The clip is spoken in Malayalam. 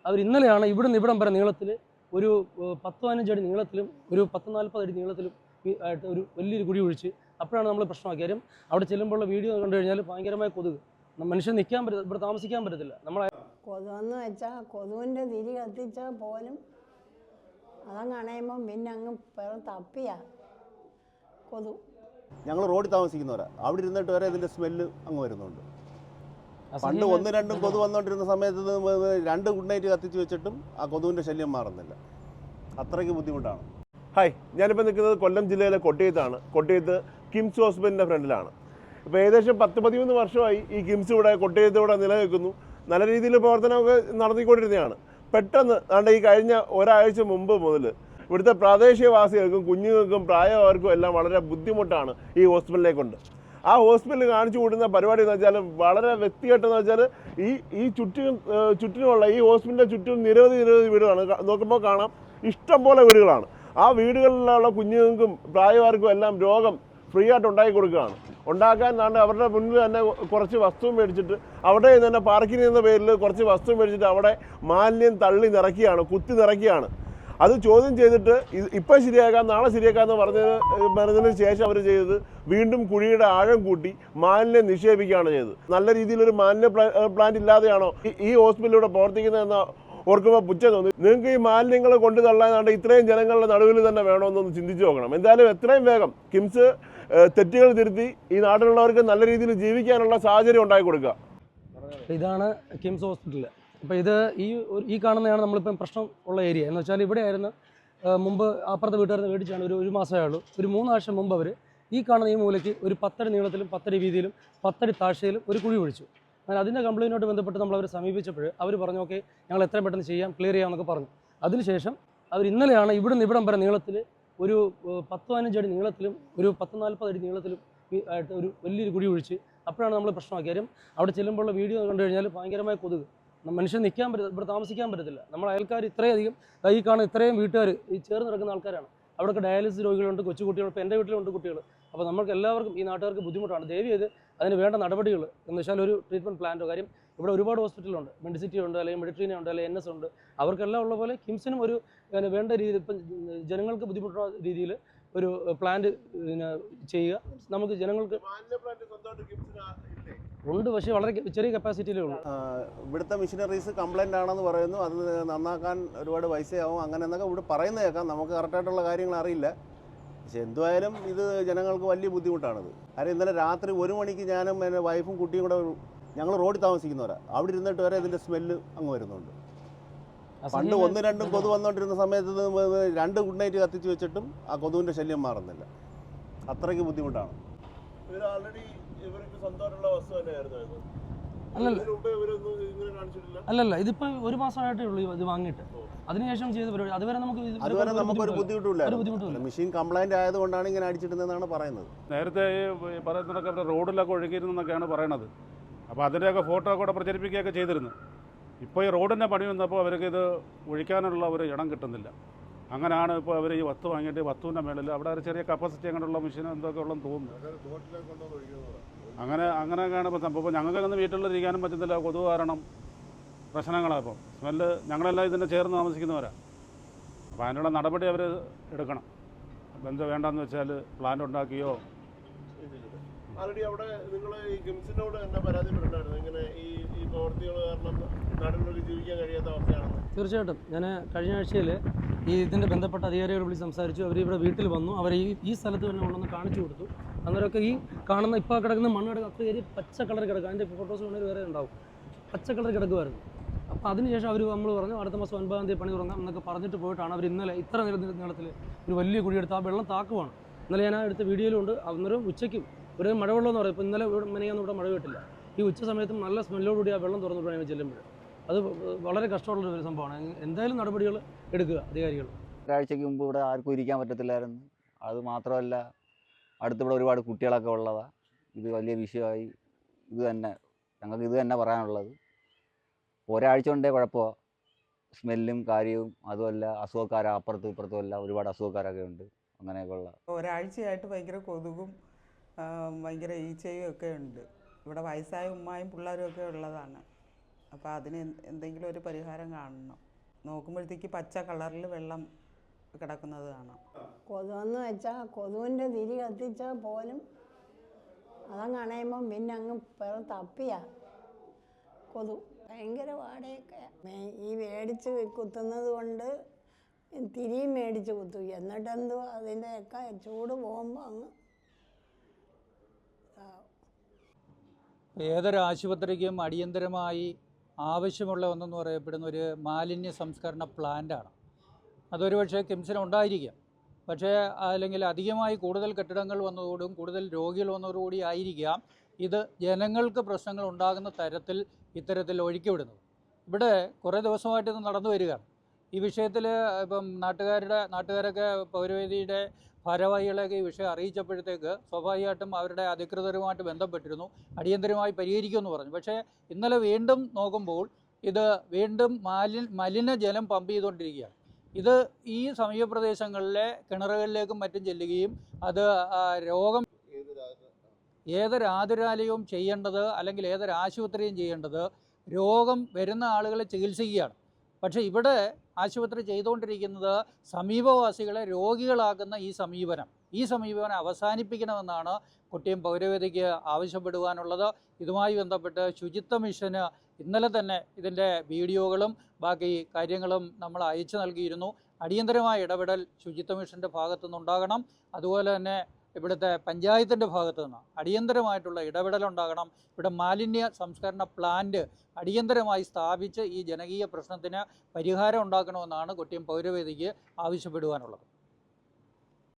അവർ ഇന്നലെയാണ് ഇവിടുന്ന് ഇവിടം വരെ നീളത്തിൽ ഒരു 10-15 അടി നീളത്തിലും ഒരു 10-40 അടി നീളത്തിലും ആയിട്ട് ഒരു വലിയൊരു കുഴി ഒഴിച്ച് അപ്പോഴാണ് നമ്മൾ പ്രശ്നമാക്കി. കാര്യം അവിടെ ചെല്ലുമ്പോഴുള്ള വീഡിയോ കണ്ടു കഴിഞ്ഞാൽ ഭയങ്കരമായ കൊതുക്, മനുഷ്യൻ നിൽക്കാൻ പറ്റില്ല, ഇവിടെ താമസിക്കാൻ പറ്റത്തില്ല. കൊതുവെന്ന് വെച്ചാൽ കൊതുവിൻ്റെ തിരി കത്തിച്ചാൽ പോലും അതങ്ങ് അണയുമ്പം പിന്നെ അങ്ങ് തപ്പിയാ കൊതു. ഞങ്ങൾ റോഡിൽ താമസിക്കുന്നവരാണ്. അവിടെ ഇരുന്നിട്ട് വരെ ഇതിൻ്റെ സ്മെല്ല് അങ്ങ് വരുന്നുണ്ട്. പണ്ട് 1-2 കൊതു വന്നുകൊണ്ടിരുന്ന സമയത്ത് 2 ഗുഡ് നൈറ്റ് കത്തിച്ച് വെച്ചിട്ടും ആ കൊതുവിൻ്റെ ശല്യം മാറുന്നില്ല. അത്രയ്ക്ക് ബുദ്ധിമുട്ടാണ്. ഹായ്, ഞാനിപ്പോൾ നിൽക്കുന്നത് കൊല്ലം ജില്ലയിലെ കൊട്ടിയത്താണ്. കൊട്ടിയത്ത് കിംസ് ഹോസ്പിറ്റലിൻ്റെ ഫ്രണ്ടിലാണ്. ഇപ്പോൾ ഏകദേശം 10-13 വർഷമായി ഈ കിംസ് ഇവിടെ കൊട്ടിയത്ത് ഇവിടെ നിലനിൽക്കുന്നു. നല്ല രീതിയിൽ പ്രവർത്തനമൊക്കെ നടത്തിക്കൊണ്ടിരുന്നതാണ്. പെട്ടെന്ന് ഈ കഴിഞ്ഞ ഒരാഴ്ച മുമ്പ് മുതൽ ഇവിടുത്തെ പ്രാദേശികവാസികൾക്കും കുഞ്ഞുങ്ങൾക്കും പ്രായമായവർക്കും എല്ലാം വളരെ ബുദ്ധിമുട്ടാണ് ഈ ഹോസ്പിറ്റലിനെ കൊണ്ട്. ആ ഹോസ്പിറ്റലിൽ കാണിച്ചു കൂടുന്ന പരിപാടി എന്ന് വെച്ചാൽ വളരെ വ്യക്തിഗതമെന്ന് വെച്ചാൽ ഈ ചുറ്റിനുമുള്ള ഈ ഹോസ്പിറ്റലിൻ്റെ ചുറ്റും നിരവധി വീടുകളാണ്. നോക്കുമ്പോൾ കാണാം ഇഷ്ടം പോലെ വീടുകളാണ്. ആ വീടുകളിലുള്ള കുഞ്ഞുങ്ങൾക്കും പ്രായമായവർക്കും എല്ലാം രോഗം ഫ്രീ ആയിട്ട് ഉണ്ടാക്കി കൊടുക്കുകയാണ്. ഉണ്ടാക്കാൻ അവരുടെ മുന്നിൽ തന്നെ കുറച്ച് വസ്തു മേടിച്ചിട്ട് അവിടെ തന്നെ പാർക്കിംഗ് എന്ന പേരിൽ കുറച്ച് വസ്തു മേടിച്ചിട്ട് അവിടെ മാലിന്യം തള്ളി നിറയ്ക്കുകയാണ്, കുത്തി നിറയ്ക്കുകയാണ്. അത് ചോദ്യം ചെയ്തിട്ട് ഇപ്പം ശരിയാക്കാം നാളെ ശരിയാക്കാമെന്ന് പറഞ്ഞതിന് ശേഷം അവർ ചെയ്തത് വീണ്ടും കുഴിയുടെ ആഴം കൂട്ടി മാലിന്യം നിക്ഷേപിക്കുകയാണ് ചെയ്തത്. നല്ല രീതിയിലൊരു മാലിന്യ പ്ലാന്റ് ഇല്ലാതെയാണോ ഈ ഹോസ്പിറ്റലിലൂടെ പ്രവർത്തിക്കുന്നതെന്ന് ഓർക്കുമ്പോൾ പുച്ഛം തോന്നി. നിങ്ങൾക്ക് ഈ മാലിന്യങ്ങൾ കൊണ്ടു തള്ളാനാണ്ട് ഇത്രയും ജനങ്ങളുടെ നടുവിൽ തന്നെ വേണമെന്നൊന്ന് ചിന്തിച്ചു നോക്കണം. എന്തായാലും എത്രയും വേഗം കിംസ് തെറ്റുകൾ തിരുത്തി ഈ നാട്ടിലുള്ളവർക്ക് നല്ല രീതിയിൽ ജീവിക്കാനുള്ള സാഹചര്യം ഉണ്ടാക്കി കൊടുക്കുക. ഇതാണ് കിംസ് ഹോസ്പിറ്റൽ. അപ്പോൾ ഈ കാണുന്നതാണ് നമ്മളിപ്പം പ്രശ്നം ഉള്ള ഏരിയ. എന്ന് വെച്ചാൽ ഇവിടെ ആയിരുന്നു മുമ്പ് അപ്പുറത്തെ വീട്ടുകാർ മേടിച്ചാണ് ഒരു മാസമേ ഉള്ളൂ. ഒരു 3 ആഴ്ച മുമ്പ് അവർ ഈ കാണുന്ന ഈ മൂലയ്ക്ക് ഒരു 10 അടി നീളത്തിലും 10 അടി വീതിയിലും 10 അടി താഴ്ചയിലും ഒരു കുഴി ഒഴിച്ചു. അങ്ങനെ അതിൻ്റെ കംപ്ലയിൻറ്റുമായിട്ട് ബന്ധപ്പെട്ട് നമ്മളവരെ സമീപിച്ചപ്പോൾ അവർ പറഞ്ഞു ഓക്കെ ഞങ്ങൾ എത്രയും പെട്ടെന്ന് ചെയ്യാം, ക്ലിയർ ചെയ്യാമെന്നൊക്കെ പറഞ്ഞു. അതിനുശേഷം അവർ ഇന്നലെയാണ് ഇവിടുന്ന് ഇവിടം വരെ നീളത്തിൽ ഒരു 10-15 അടി നീളത്തിലും ഒരു 10-40 അടി നീളത്തിലും ആയിട്ട് ഒരു വലിയൊരു കുഴി ഒഴിച്ച് അപ്പോഴാണ് നമ്മൾ പ്രശ്നമാക്കി. കാര്യം അവിടെ ചെല്ലുമ്പോഴുള്ള വീഡിയോ കണ്ടു കഴിഞ്ഞാൽ ഭയങ്കരമായ കൊതുക്, മനുഷ്യൻ നിൽക്കാൻ പറ്റില്ല, ഇവിടെ താമസിക്കാൻ പറ്റത്തില്ല. നമ്മുടെ അയൽക്കാർ ഇത്രയധികം ഈ കാണുന്ന ഇത്രയും വീട്ടുകാർ ഈ ചേർന്ന് നടക്കുന്ന ആൾക്കാരാണ്. അവിടെയൊക്കെ ഡയാലിസിസ് രോഗികളുണ്ട്, കൊച്ചു കുട്ടികൾ. ഇപ്പോൾ എൻ്റെ വീട്ടിലുണ്ട് കുട്ടികൾ. അപ്പോൾ നമുക്ക് എല്ലാവർക്കും ഈ നാട്ടുകാർക്ക് ബുദ്ധിമുട്ടാണ്. ദയവ് ചെയ്ത് അതിന് വേണ്ട നടപടികൾ എന്ന് വെച്ചാൽ ഒരു ട്രീറ്റ്മെൻറ്റ് പ്ലാന്റോ, കാര്യം ഇവിടെ ഒരുപാട് ഹോസ്പിറ്റലുണ്ട്, മെഡിസിറ്റി ഉണ്ട്, അല്ലെങ്കിൽ മെഡിട്രീന ഉണ്ട്, അല്ലെങ്കിൽ NS ഉണ്ട്. അവർക്കെല്ലാം ഉള്ള പോലെ കിംസിനും ഒരു വേണ്ട രീതിയിൽ ഇപ്പം ജനങ്ങൾക്ക് ബുദ്ധിമുട്ടുള്ള രീതിയിൽ ഒരു പ്ലാന്റ് ചെയ്യുക. നമുക്ക് ജനങ്ങൾക്ക് ഉണ്ട്, പക്ഷേ വളരെ ചെറിയ കപ്പാസിറ്റിയിലേ ഉള്ളൂ. ഇവിടുത്തെ മെഷീനറീസ് കംപ്ലൈൻ്റ് ആണെന്ന് പറയുന്നു. അത് നന്നാക്കാൻ ഒരുപാട് പൈസയാവും അങ്ങനെ എന്നൊക്കെ ഇവിടെ പറയുന്നത് കേൾക്കാം. നമുക്ക് കറക്റ്റായിട്ടുള്ള കാര്യങ്ങൾ അറിയില്ല. പക്ഷെ എന്തുവായാലും ഇത് ജനങ്ങൾക്ക് വലിയ ബുദ്ധിമുട്ടാണിത്. കാര്യം ഇന്നലെ രാത്രി 1 മണിക്ക് ഞാനും എൻ്റെ വൈഫും കുട്ടിയും കൂടെ ഞങ്ങൾ റോഡിൽ താമസിക്കുന്നവരാണ്. അവിടെ ഇരുന്നിട്ട് വരെ ഇതിൻ്റെ സ്മെല്ല് അങ്ങ് വരുന്നുണ്ട്. പണ്ട് 1-2 കൊതു വന്നുകൊണ്ടിരുന്ന സമയത്ത് 2 ഗുഡ് നൈറ്റ് കത്തിച്ച് വെച്ചിട്ടും ആ കൊതുവിൻ്റെ ശല്യം മാറുന്നില്ല. അത്രയ്ക്ക് ബുദ്ധിമുട്ടാണ്. അല്ലല്ല, ഇതിപ്പോൾ 1 മാസമായിട്ടേ ഉള്ളൂ ഇത് വാങ്ങിയിട്ട്. അതിനുശേഷം ചെയ്ത പരിപാടി അതുവരെ നമുക്കൊരു ബുദ്ധിമുട്ടില്ല. മെഷീൻ കംപ്ലൈന്റ് ആയതുകൊണ്ടാണ് ഇങ്ങനെ അടിച്ചിട്ടുണ്ടെന്നാണ് പറയുന്നത്. നേരത്തെ പറയുന്നതൊക്കെ റോഡിലൊക്കെ ഒഴുകിയിരുന്നൊക്കെയാണ് പറയണത്. അപ്പോൾ അതിൻ്റെയൊക്കെ ഫോട്ടോ കൂടെ പ്രചരിപ്പിക്കുകയൊക്കെ ചെയ്തിരുന്നു. ഇപ്പോൾ ഈ റോഡിൻ്റെ പണി വന്നപ്പോൾ അവർക്ക് ഇത് ഒഴിക്കാനുള്ള ഒരു ഇടം കിട്ടുന്നില്ല. അങ്ങനെയാണ് ഇപ്പോൾ അവർ ഈ വസ്തു വാങ്ങിയിട്ട് വസ്തുവിൻ്റെ മേളിൽ അവിടെ ഒരു ചെറിയ കപ്പാസിറ്റി അങ്ങനെയുള്ള മെഷീൻ എന്തൊക്കെ ഉള്ളതെന്ന് തോന്നുന്നു. അങ്ങനെയൊക്കെയാണ് ഇപ്പോൾ സംഭവം. ഞങ്ങൾക്കൊന്ന് വീട്ടിലിരിക്കാനും പറ്റുന്നില്ല, കൊതുക് കാരണം പ്രശ്നങ്ങളാണ്. ഇപ്പോൾ സ്മെല്ല് ഞങ്ങളെല്ലാം ഇതിൻ്റെ ചേർന്ന് താമസിക്കുന്നവരാണ്. അപ്പോൾ അതിനുള്ള നടപടി അവർ എടുക്കണം. എന്ത് വേണ്ടെന്ന് വെച്ചാൽ പ്ലാന്റ് ഉണ്ടാക്കിയോ. ആൾറെഡി അവിടെ നിങ്ങൾ ഈ കിംസിനോട് തന്നെ പരാതിപ്പെട്ടിട്ടുണ്ടായിരുന്നു ഇങ്ങനെ ഈ പ്രവൃത്തികൾ കാരണം നാട്ടിലേക്ക് ജീവിക്കാൻ കഴിയാത്ത അവസ്ഥയാണെന്ന്. തീർച്ചയായിട്ടും ഞാൻ കഴിഞ്ഞ ആഴ്ചയിൽ ഇതിൻ്റെ ബന്ധപ്പെട്ട അധികാരികളെ വിളിച്ച് സംസാരിച്ചു. അവർ ഇവിടെ വീട്ടിൽ വന്നു. അവർ ഈ സ്ഥലത്ത് തന്നെ ഉണ്ടെന്ന് കാണിച്ചു കൊടുത്തു. അന്നേരമൊക്കെ ഈ കാണുന്ന ഇപ്പോൾ കിടക്കുന്ന മണ്ണ് കിടക്കുക കയറി പച്ച കളർ കിടക്കുക. അതിൻ്റെ ഫോട്ടോസ് വേണമെങ്കിൽ വേറെ ഉണ്ടാവും. പച്ച കളർ കിടക്കുമായിരുന്നു. അപ്പോൾ അതിനുശേഷം നമ്മൾ പറഞ്ഞു അടുത്ത മാസം 9-ാം തീയതി പണി തുടങ്ങാം എന്നൊക്കെ പറഞ്ഞിട്ട് പോയിട്ടാണ് അവർ ഇന്നലെ ഇത്ര നീളത്തിൽ ഒരു വലിയ കുഴിയെടുത്ത് ആ വെള്ളം താക്കുവാണ്. ഇന്നലെ ഞാൻ എടുത്ത വീഡിയോയിലുണ്ട്. അന്നേരം ഉച്ചയ്ക്കും ഒരു മഴവെള്ളം എന്ന് പറയും. ഇപ്പോൾ ഇന്നലെ മെനയൊന്നും ഇവിടെ മഴ കിട്ടില്ല. ഈ ഉച്ച സമയത്തും നല്ല സ്മെല്ലോടുകൂടി ആ വെള്ളം തുറന്നിട്ടാണ് ചെല്ലുമ്പോൾ അത് വളരെ കഷ്ടമുള്ളൊരു സംഭവമാണ്. എന്തായാലും നടപടികൾ എടുക്കുക അധികാരികൾ. ഒരാഴ്ചയ്ക്ക് മുമ്പ് ഇവിടെ ആർക്കും ഇരിക്കാൻ പറ്റത്തില്ലായിരുന്നു. അത് മാത്രമല്ല അടുത്തിവിടെ ഒരുപാട് കുട്ടികളൊക്കെ ഉള്ളതാണ്. ഇത് വലിയ വിഷയമായി. ഞങ്ങൾക്ക് ഇത് തന്നെ പറയാനുള്ളത്. ഒരാഴ്ച കൊണ്ടേ കുഴപ്പമാണ്. സ്മെല്ലും കാര്യവും അതുമല്ല അസുഖക്കാർ അപ്പുറത്തും ഇപ്പുറത്തും എല്ലാം ഒരുപാട് അസുഖക്കാരൊക്കെ ഉണ്ട്. അങ്ങനെയൊക്കെ ഉള്ള ഒരാഴ്ചയായിട്ട് ഭയങ്കര കൊതുകും ഭയങ്കര ഈച്ചയും ഒക്കെ ഉണ്ട്. ഇവിടെ വയസ്സായ ഉമ്മായും പിള്ളേരും ഒക്കെ ഉള്ളതാണ്. അപ്പോൾ അതിന് എന്തെങ്കിലും ഒരു പരിഹാരം കാണണം. നോക്കുമ്പോഴത്തേക്ക് പച്ച കളറിൽ വെള്ളം കിടക്കുന്നത് കാണാം. കൊതുവെന്ന് വെച്ചാൽ കൊതുവിൻ്റെ തിരി കത്തിച്ചാൽ പോലും അതങ്ങ് അണയുമ്പം പിന്നെ അങ്ങ് തപ്പിയാ കൊതു. ഭയങ്കര വാടയൊക്കെ ഈ മേടിച്ച് കുത്തുന്നത് കൊണ്ട് തിരിയും മേടിച്ച് കുത്തു. എന്നിട്ടെന്തോ അതിൻ്റെയൊക്കെ ചൂട് പോകുമ്പോൾ അങ്ങ് ഏതൊരു ആശുപത്രിക്കും അടിയന്തരമായി ആവശ്യമുള്ള ഒന്നെന്ന് പറയപ്പെടുന്ന ഒരു മാലിന്യ സംസ്കരണ പ്ലാന്റാണ്. അതൊരു പക്ഷേ കിംസിന് ഉണ്ടായിരിക്കാം, പക്ഷേ അല്ലെങ്കിൽ അധികമായി കൂടുതൽ കെട്ടിടങ്ങൾ വന്നതോടും കൂടുതൽ രോഗികൾ വന്നതോടുകൂടി ആയിരിക്കാം ഇത് ജനങ്ങൾക്ക് പ്രശ്നങ്ങൾ ഉണ്ടാകുന്ന തരത്തിൽ ഇത്തരത്തിൽ ഒഴുക്കിവിടുന്നത്. ഇവിടെ കുറേ ദിവസമായിട്ട് ഇത് നടന്നു വരികയാണ്. ഈ വിഷയത്തിൽ ഇപ്പം നാട്ടുകാരൊക്കെ പൗരവേദിയുടെ ഭാരവാഹികളെയൊക്കെ ഈ വിഷയം അറിയിച്ചപ്പോഴത്തേക്ക് സ്വാഭാവികമായിട്ടും അവരുടെ അധികൃതരുമായിട്ട് ബന്ധപ്പെട്ടിരുന്നു, അടിയന്തരമായി പരിഹരിക്കുമെന്ന് പറഞ്ഞു. പക്ഷേ ഇന്നലെ വീണ്ടും നോക്കുമ്പോൾ ഇത് വീണ്ടും മലിനജലം പമ്പ് ചെയ്തുകൊണ്ടിരിക്കുകയാണ്. ഇത് ഈ സമീപ പ്രദേശങ്ങളിലെ കിണറുകളിലേക്കും മറ്റും ചെല്ലുകയും അത് രോഗം ഏതൊരു ആതുരാലയവും ചെയ്യേണ്ടത് അല്ലെങ്കിൽ ഏതൊരു ആശുപത്രിയും ചെയ്യേണ്ടത് രോഗം വരുന്ന ആളുകളെ ചികിത്സിക്കുകയാണ്. പക്ഷേ ഇവിടെ ആശുപത്രി ചെയ്തുകൊണ്ടിരിക്കുന്നത് സമീപവാസികളെ രോഗികളാക്കുന്ന ഈ സമീപനം അവസാനിപ്പിക്കണമെന്നാണ് കൊട്ടിയം പൗരവേദിക്ക് ആവശ്യപ്പെടുവാനുള്ളത്. ഇതുമായി ബന്ധപ്പെട്ട് ശുചിത്വ മിഷന് ഇന്നലെ തന്നെ ഇതിൻ്റെ വീഡിയോകളും ബാക്കി കാര്യങ്ങളും നമ്മൾ അയച്ചു നൽകിയിരുന്നു. അടിയന്തരമായ ഇടപെടൽ ശുചിത്വ മിഷൻ്റെ ഭാഗത്തു നിന്നുണ്ടാകണം. അതുപോലെ തന്നെ ഇവിടുത്തെ പഞ്ചായത്തിൻ്റെ ഭാഗത്തു നിന്ന് അടിയന്തരമായിട്ടുള്ള ഇടപെടലുണ്ടാകണം. ഇവിടെ മാലിന്യ സംസ്കരണ പ്ലാന്റ് അടിയന്തരമായി സ്ഥാപിച്ച് ഈ ജനകീയ പ്രശ്നത്തിന് പരിഹാരം ഉണ്ടാക്കണമെന്നാണ് കൊട്ടിയം പൗരവേദിക്ക് ആവശ്യപ്പെടുവാനുള്ളത്.